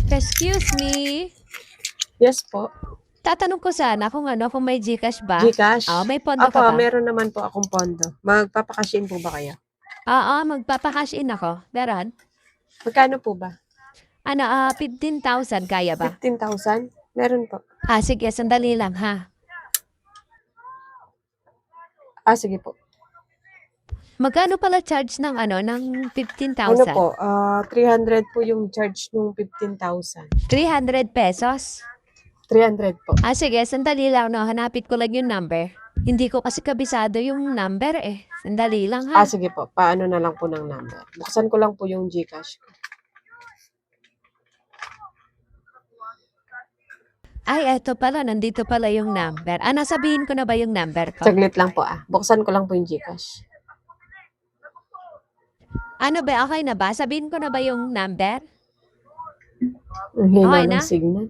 Excuse me. Yes po. Tatanong ko sana kung may GCash ba? GCash? May pondo Opo, ka ba? meron naman po akong pondo. Magpapakashin po ba kayo? Oo, magpapa-cash in ako. Meron? Magkano po ba? 15,000 kaya ba? 15,000? Meron po. Sige, sandali lang ha. Sige po. Magkano pala charge ng ng Ano 15,000? po, 300 po yung charge nung 15,000. 300 pesos? 300 po. Sige, sandali lang no. Hanapin ko lang yung number. Hindi ko kasi kabisado yung number eh. Sandali lang ha. Sige po. Paano na lang po ng number? Buksan ko lang po yung GCash ko. Eto pala. Nandito pala yung number. Nasabihin ko na ba yung number ko? Saglit lang po Buksan ko lang po yung GCash. Ano ba? Okay na ba? Sabihin ko na ba yung number? Ang hina Okay ng na? signal.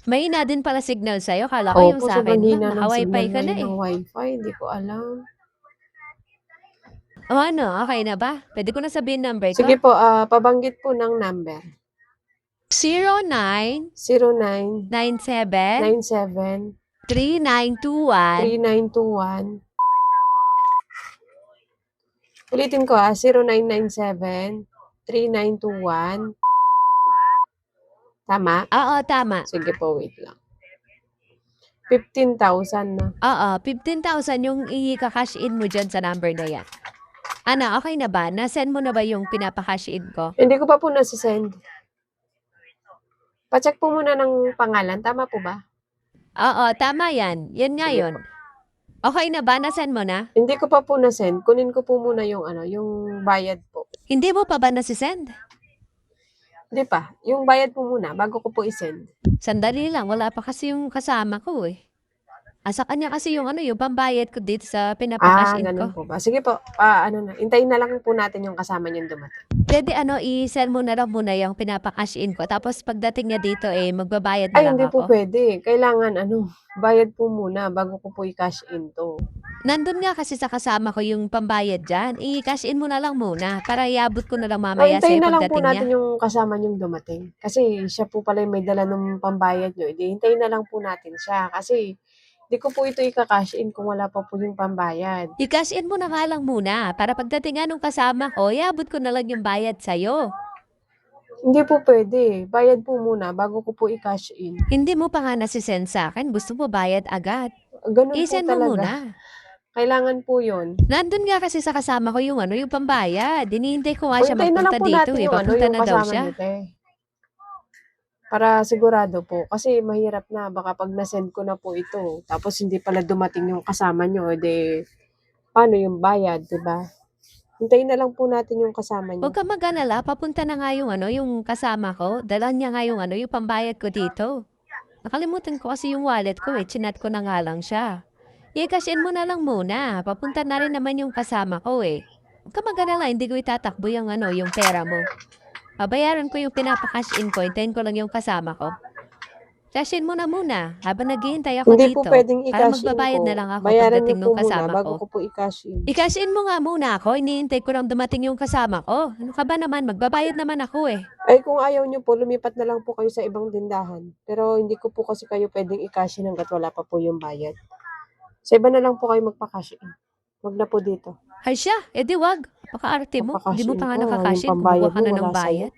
May hina din pala signal sa'yo. Kala ko yung Opo, sa akin. sobrang hina ng Naka-wifi signal ka na ngayon eh. ng wifi. Hindi ko alam. Okay na ba? Pwede ko na sabihin number ko? Sige po, pabanggit po ng number. 09 09 97 97 3921 3921. Ulitin ko 0997 3921. Tama? Oo, tama. Sige po, wait lang. 15,000 na. 15,000 yung i-cash in mo dyan sa number na yan. Okay na ba? Na-send mo na ba yung pinapa-cash in ko? Hindi ko pa po nasisend. Pacheck po muna ng pangalan. Tama po ba? Oo, tama yan. Yan nga Sige yun. po. Okay na ba? Na-send mo na? Hindi ko pa po na-send. Kunin ko po muna yung yung bayad po. Hindi mo pa ba nasisend? Hindi pa. Yung bayad po muna bago ko po isend. Sandali lang. Wala pa kasi yung kasama ko eh. Sa kanya kasi yung yung pambayad ko dito sa pinapa-cash in ko. Ganun po ba? Sige po. Hintayin na lang po natin yung kasama niyong dumating. Pwede i-send mo na lang muna yung pinapa-cash in ko. Tapos pagdating niya dito magbabayad na lang Hindi po ako. pwede. Kailangan bayad po muna bago ko po i-cash in to. Nandun nga kasi sa kasama ko yung pambayad dyan. I-cash in mo na lang muna para iabot ko na lang mamaya Hintayin sa'yo na lang po pagdating niya. natin yung kasama niyong dumating. Kasi siya po pala yung may dala ng pambayad niyo. Hintayin na lang po natin siya. Kasi di ko po ito i-cash in kung wala pa po yung pambayad. I-cash in mo na nga lang muna para pagdating nga nung kasama ko, iabot ko na lang yung bayad sa'yo. Hindi po pwede. Bayad po muna bago ko po i-cash in. Hindi mo pa nga nasisend sa akin. Gusto mo bayad agad. Ganun po I-send mo talaga. muna. Kailangan po yun. Nandun nga kasi sa kasama ko yung yung pambayad. Hinihintay ko nga siya Hintayin na lang magpunta po dito natin yung Papunta yung na daw kasama siya. niyo, te. Para sigurado po. Kasi mahirap na. Baka pag nasend ko na po ito, tapos hindi pala dumating yung kasama nyo, paano yung bayad, diba? Hintayin na lang po natin yung kasama nyo. Huwag ka mag-alala, papunta na nga yung kasama ko. Dala niya nga yung pambayad ko dito. Nakalimutan ko kasi yung wallet ko chinat ko na nga lang siya. I-cash in mo na lang muna. Papunta na rin naman yung kasama ko Huwag ka mag-alala, hindi ko itatakbo yung pera mo. Babayaran ko yung pinapa-cash in ko, hintayin ko lang yung kasama ko. Cash in mo na muna habang naghihintay ako Hindi dito. po pwedeng Para i-cash in magbabayad ko. na lang ako Bayaran pagdating niyo nung po muna kasama bago ko. ko po i-cash in. I-cash in mo nga muna ako. Hinihintay ko lang dumating yung kasama ko. Ano ka ba naman? Magbabayad naman ako Ay, kung ayaw niyo po, lumipat na lang po kayo sa ibang tindahan. Pero hindi ko po kasi kayo pwedeng i-cash in hanggat wala pa po yung bayad. Sa iba na lang po kayo magpa-cash in. Wag na po dito. Ay siya, di wag. Paka-arte mo. Hindi mo pa nga Magpa-cash in nakakash in. yung pambayad Kumuha ka na mo, ng wala sa'yo. bayad.